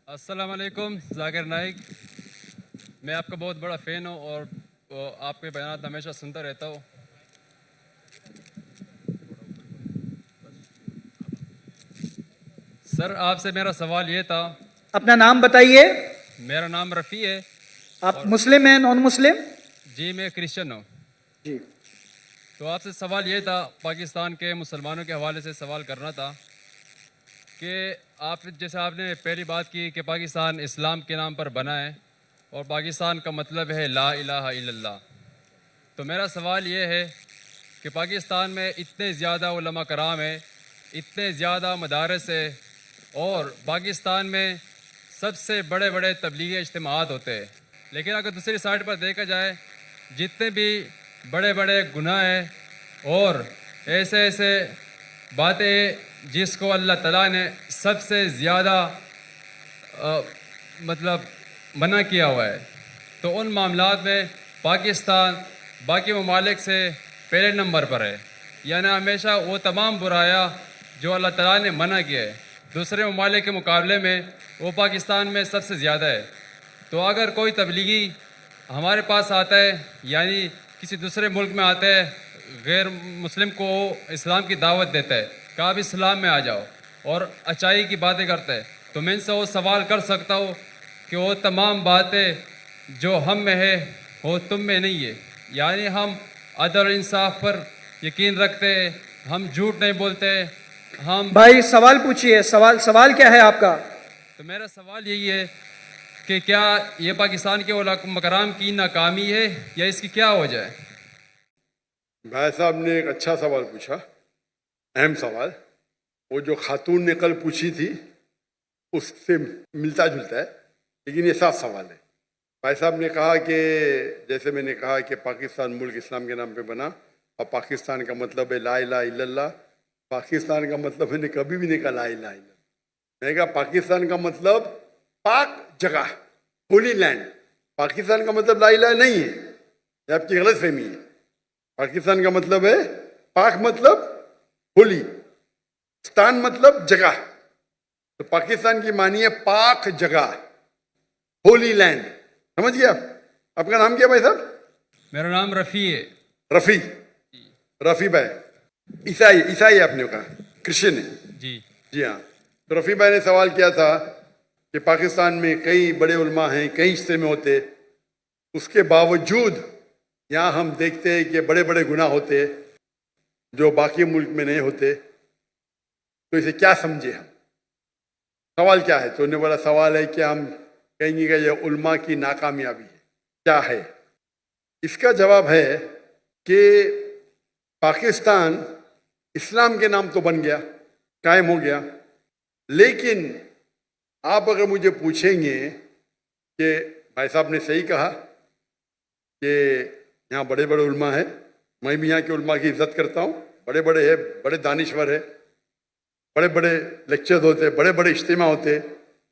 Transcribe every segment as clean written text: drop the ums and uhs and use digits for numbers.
السلام علیکم ذاکر نائک. میں آپ کا بہت بڑا فین ہوں اور آپ کے بیانات ہمیشہ سنتا رہتا ہوں. سر آپ سے میرا سوال یہ تھا. اپنا نام بتائیے. میرا نام رفیع ہے. آپ مسلم ہیں نان مسلم؟ جی میں کرسچن ہوں. جی. تو آپ سے سوال یہ تھا، پاکستان کے مسلمانوں کے حوالے سے سوال کرنا تھا کہ جیسے آپ نے پہلی بات کی کہ پاکستان اسلام کے نام پر بنا ہے اور پاکستان کا مطلب ہے لا الہ الا اللہ. تو میرا سوال یہ ہے کہ پاکستان میں اتنے زیادہ علماء کرام ہیں، اتنے زیادہ مدارس ہیں، اور پاکستان میں سب سے بڑے بڑے تبلیغی اجتماعات ہوتے ہیں، لیکن اگر دوسری سائڈ پر دیکھا جائے جتنے بھی بڑے بڑے گناہ ہیں اور ایسے باتیں جس کو اللہ تعالیٰ نے سب سے زیادہ منع کیا ہوا ہے، تو ان معاملات میں پاکستان باقی ممالک سے پہلے نمبر پر ہے. یعنی ہمیشہ وہ تمام برائیاں جو اللہ تعالیٰ نے منع کیا ہے دوسرے ممالک کے مقابلے میں وہ پاکستان میں سب سے زیادہ ہے. تو اگر کوئی تبلیغی ہمارے پاس آتا ہے، یعنی کسی دوسرے ملک میں آتا ہے، غیر مسلم کو اسلام کی دعوت دیتا ہے کہ آپ اسلام میں آ جاؤ اور اچائی کی باتیں کرتا ہے، تو میں ان سے وہ سوال کر سکتا ہوں کہ وہ تمام باتیں جو ہم میں ہے وہ تم میں نہیں ہے. یعنی ہم عدل و انصاف پر یقین رکھتے ہیں، ہم جھوٹ نہیں بولتے. ہم بھائی سوال پوچھیے. سوال کیا ہے آپ کا؟ تو میرا سوال یہی ہے کہ کیا یہ پاکستان کے علماء کرام کی ناکامی ہے یا اس کی کیا وجہ ہے؟ بھائی صاحب نے ایک اچھا سوال پوچھا، اہم سوال. وہ جو خاتون نے کل پوچھی تھی اس سے ملتا جلتا ہے، لیکن یہ صاف سوال ہے. بھائی صاحب نے کہا کہ جیسے میں نے کہا کہ پاکستان ملک اسلام کے نام پہ بنا اور پاکستان کا مطلب ہے لا الہ الا اللہ. پاکستان کا مطلب میں نے کبھی بھی نہیں کہا لا الہ الا اللہ. میں نے کہا پاکستان کا مطلب پاک جگہ، ہولی لینڈ. پاکستان کا مطلب لا الہ نہیں ہے، یہ آپ کی غلط فہمی ہے. پاکستان کا مطلب ہے پاک مطلب ہولی، ستان مطلب جگہ. تو پاکستان کی معنی ہے پاک جگہ، ہولی لینڈ. سمجھ گیا آپ کا نام کیا بھائی صاحب؟ میرا نام رفیع ہے. رفیع بھائی عیسائی آپ نے کہا، کرسچن ہے. جی ہاں. تو رفیع بھائی نے سوال کیا تھا کہ پاکستان میں کئی بڑے علماء ہیں، کئی حصے میں ہوتے، اس کے باوجود یہاں ہم دیکھتے ہیں کہ بڑے بڑے گناہ ہوتے جو باقی ملک میں نہیں ہوتے. تو اسے کیا سمجھے ہم؟ سوال کیا ہے؟ تو انہوں نے بولا سوال ہے کہ ہم کہیں گے کہ یہ علماء کی ناکامیابی ہے. کیا ہے اس کا جواب؟ ہے کہ پاکستان اسلام کے نام تو بن گیا، قائم ہو گیا، لیکن آپ اگر مجھے پوچھیں گے کہ بھائی صاحب نے صحیح کہا کہ یہاں بڑے بڑے علماء ہیں، میں بھی یہاں کے علماء کی عزت کرتا ہوں، بڑے بڑے ہیں، بڑے دانشور ہیں، بڑے بڑے لیکچر ہوتے، بڑے بڑے اجتماع ہوتے،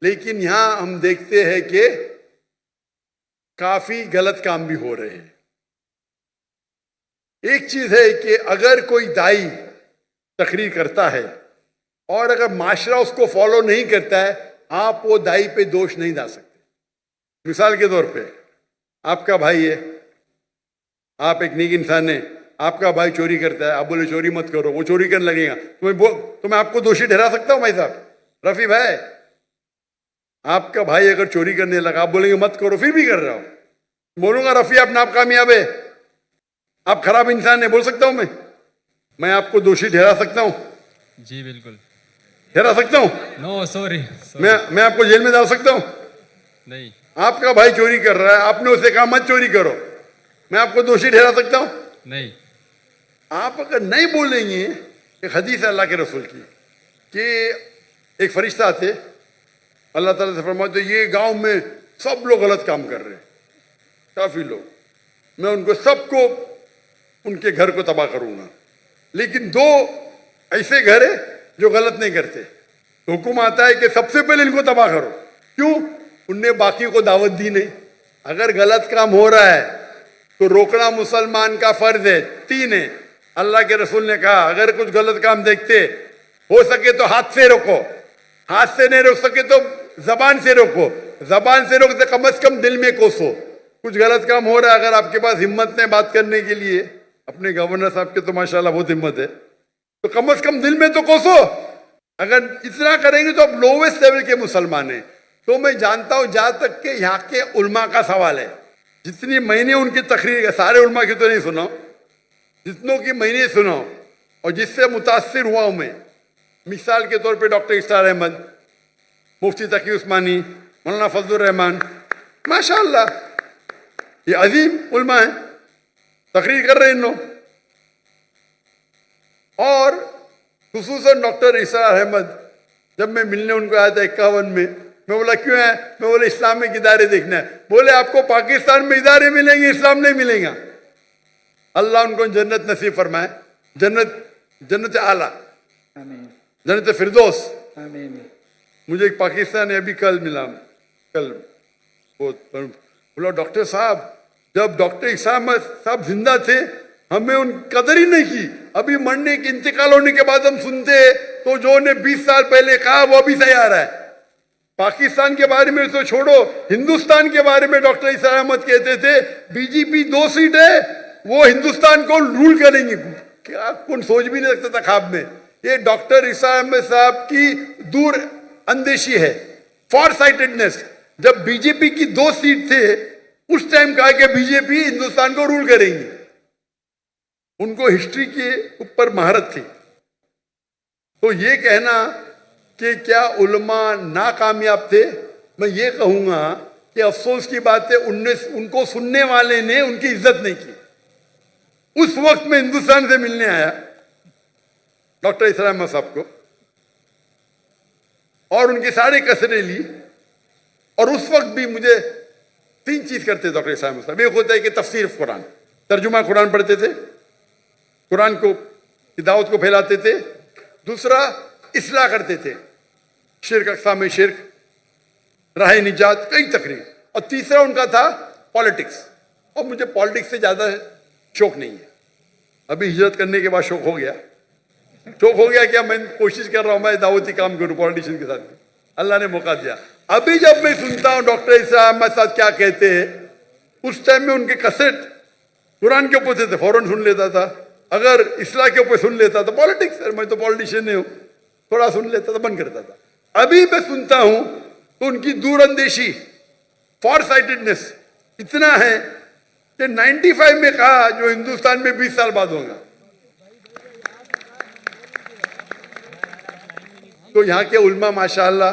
لیکن یہاں ہم دیکھتے ہیں کہ کافی غلط کام بھی ہو رہے ہیں. ایک چیز ہے کہ اگر کوئی دائی تقریر کرتا ہے اور اگر معاشرہ اس کو فالو نہیں کرتا ہے، آپ وہ دائی پہ دوش نہیں ڈال سکتے. مثال کے طور پہ آپ کا بھائی ہے، آپ ایک نیک انسان ہیں، آپ کا بھائی چوری کرتا ہے، آپ بولے چوری مت کرو، وہ چوری کرنے لگے گا تو میں آپ کو دوشی ٹھہرا سکتا ہوں؟ بھائی صاحب رفیع بھائی، آپ کا بھائی اگر چوری کرنے لگا، آپ بولیں گے مت کرو، پھر بھی کر رہا ہوں، بولوں گا رفیع اپنا آپ کامیاب ہے، آپ خراب انسان ہے، بول سکتا ہوں میں آپ کو دوشی ٹھہرا سکتا ہوں؟ جی بالکل ٹھہرا سکتا ہوں. نو سوری میں آپ کو جیل میں ڈال سکتا ہوں؟ نہیں. آپ کا بھائی چوری کر رہا ہے، آپ نے اسے کہا مت چوری کرو، میں آپ کو دوشی ٹھہرا سکتا ہوں؟ نہیں. آپ اگر نہیں بولیں گے کہ حدیث ہے اللہ کے رسول کی کہ ایک فرشتہ تھے، اللہ تعالیٰ سے فرماتے یہ گاؤں میں سب لوگ غلط کام کر رہے ہیں، کافی لوگ، میں ان کو سب کو ان کے گھر کو تباہ کروں گا، لیکن 2 ایسے گھر ہیں جو غلط نہیں کرتے. حکم آتا ہے کہ سب سے پہلے ان کو تباہ کرو. کیوں؟ ان نے باقی کو دعوت دی نہیں. اگر غلط کام ہو رہا ہے تو روکنا مسلمان کا فرض ہے. 3 ہے. اللہ کے رسول نے کہا اگر کچھ غلط کام دیکھتے ہو سکے تو ہاتھ سے روکو، ہاتھ سے نہیں روک سکے تو زبان سے روکو. زبان سے روکتے کم از کم دل میں کوسو. کچھ غلط کام ہو رہا ہے, اگر آپ کے پاس ہمت نہیں بات کرنے کے لیے, اپنے گورنر صاحب کے تو ماشاءاللہ بہت ہمت ہے, تو کم از کم دل میں تو کوسو. اگر اتنا کریں گے تو آپ لوویسٹ لیول کے مسلمان ہیں. تو میں جانتا ہوں جہاں تک کہ یہاں کے علماء کا سوال ہے, جتنی میں نے ان کی تقریر, سارے علماء کی تو نہیں سنا, جتنوں کی میں نے سنا اور جس سے متاثر ہوا ہوں میں, مثال کے طور پہ ڈاکٹر اسرار احمد, مفتی تقی عثمانی, مولانا فضل الرحمان, ماشاءاللہ یہ عظیم علماء ہیں, تقریر کر رہے ہیں ان لوگ. اور خصوصاً ڈاکٹر اسرار احمد, جب میں ملنے ان کو آیا تھا 51 میں بولا کیوں ہے, میں بولا اسلامک ادارے دیکھنا ہے. بولے آپ کو پاکستان میں ادارے ملیں گے, اسلام نہیں ملے گا. اللہ ان کو جنت نصیب فرمائے, جنت اعلیٰ, آمین جنت فردوس. آمین. مجھے ایک پاکستانی ابھی کل ملا, کل بولا ڈاکٹر صاحب جب ڈاکٹر اسرار احمد صاحب زندہ تھے ہمیں ان قدر ہی نہیں کی, ابھی مرنے کے انتقال ہونے کے بعد ہم سنتے تو جو انہیں 20 سال پہلے کہا وہ ابھی صحیح آ رہا ہے. پاکستان کے بارے میں تو چھوڑو, ہندوستان کے بارے میں ڈاکٹر اسرار احمد کہتے تھے بی جے پی 2 سیٹ ہے, وہ ہندوستان کو رول کریں گے. کیا کون سوچ بھی نہیں سکتا تھا خواب میں. یہ ڈاکٹر اسرار احمد صاحب کی دور اندیشی ہے, فار سائٹڈنس. جب بی جے پی کی 2 سیٹ تھے اس ٹائم کہا کہ بی جے پی ہندوستان کو رول کریں گی. ان کو ہسٹری کے اوپر مہارت تھی. تو یہ کہنا کہ کیا علماء ناکامیاب تھے, میں یہ کہوں گا کہ افسوس کی بات ہے ان کو سننے والے نے ان کی عزت نہیں کی. اس وقت میں ہندوستان سے ملنے آیا ڈاکٹر اسرار احمد صاحب کو اور ان کی ساری کسریں لی, اور اس وقت بھی مجھے 3 چیز کرتے ڈاکٹر اسرار احمد صاحب. ایک ہوتا ہے کہ تفسیر قرآن, ترجمہ قرآن پڑھتے تھے, قرآن کو کی دعوت کو پھیلاتے تھے. دوسرا اصلاح کرتے تھے, شرک, اقسام شرک, راہ نجات, کئی تقریر. اور تیسرا ان کا تھا پالیٹکس, اور مجھے پالیٹکس سے زیادہ شوق نہیں ہے. ابھی ہجرت کرنے کے بعد شوق ہو گیا, کیا میں کوشش کر رہا ہوں میں دعوتی کام کروں پالیٹیشین کے ساتھ بھی, اللہ نے موقع دیا. ابھی جب میں سنتا ہوں ڈاکٹر اسرار احمد صاحب کیا کہتے ہیں, اس ٹائم میں ان کے کسٹ قرآن کے اوپر تھے, فوراً سن لیتا تھا. اگر اصلاح کے اوپر سن لیتا تھا, پالیٹکس, میں تو پالیٹیشین نہیں ہوں, تھوڑا سن لیتا تھا, بند کرتا تھا. ابھی میں سنتا ہوں تو ان کی دور اندیشی, فار سائٹڈنس اتنا ہے کہ 95 میں کہا جو ہندوستان میں 20 سال بعد ہوگا. تو یہاں کے علماء ماشاءاللہ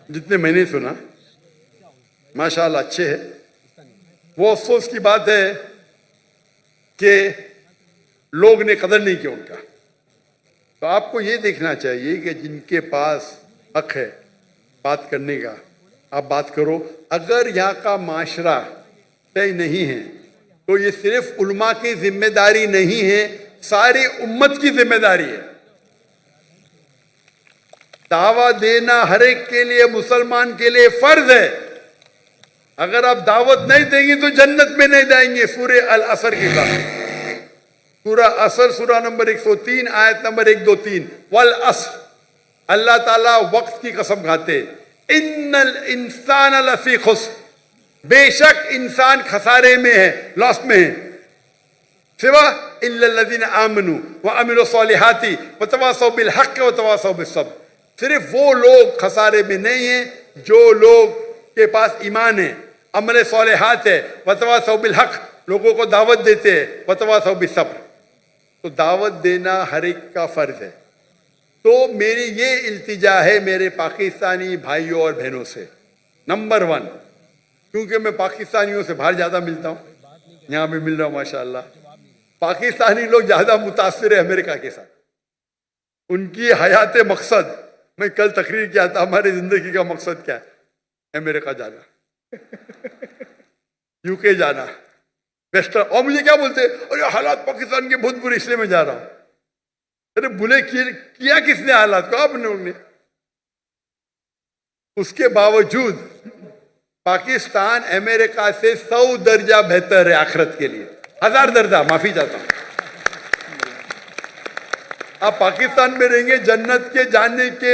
جتنے میں نے سنا ماشاءاللہ اچھے ہیں. وہ افسوس کی بات ہے کہ لوگ نے قدر نہیں کیا ان کا. تو آپ کو یہ دیکھنا چاہیے کہ جن کے پاس حق ہے بات کرنے کا, آپ بات کرو. اگر یہاں کا معاشرہ طے نہیں ہے تو یہ صرف علماء کی ذمہ داری نہیں ہے, ساری امت کی ذمہ داری ہے. دعوت دینا ہر ایک کے لیے, مسلمان کے لیے فرض ہے. اگر آپ دعوت نہیں دیں گے تو جنت میں نہیں جائیں گے. سورہ العصر کے ساتھ, سورہ عصر, سورہ نمبر 103 آیت نمبر 1 2 3. والعصر, اللہ تعالیٰ وقت کی قسم کھاتے, ان الانسان لفی خسر, بے شک انسان خسارے میں ہے, لاس میں ہے. سوا الا الذین آمنوا وعملوا الصالحات وتواصوا بالحق وتواصوا بالصبر. صرف وہ لوگ خسارے میں نہیں ہیں جو لوگ کے پاس ایمان ہے, عمل صالحات ہے, وتواصوا بالحق, لوگوں کو دعوت دیتے ہیں, وتواصوا بالصبر. تو دعوت دینا ہر ایک کا فرض ہے. تو میری یہ التجا ہے میرے پاکستانی بھائیوں اور بہنوں سے, نمبر 1, کیونکہ میں پاکستانیوں سے باہر زیادہ ملتا ہوں, یہاں بھی مل رہا ہوں ماشاءاللہ. پاکستانی لوگ زیادہ متاثر ہیں امریکہ کے ساتھ, ان کی حیات مقصد. میں کل تقریر کیا تھا, ہماری زندگی کا مقصد کیا ہے, امریکہ جانا, یو کے جانا, ویسٹرن. اور مجھے کیا بولتے, ارے حالات پاکستان کے بہت برے اس لیے میں جا رہا ہوں. ارے بلے کیا کس نے حالات کو, آپ نے. اس کے باوجود پاکستان امریکہ سے 100 درجہ بہتر ہے آخرت کے لیے, 1000 درجہ, معافی چاہتا ہوں. آپ پاکستان میں رہیں گے, جنت کے جانے کے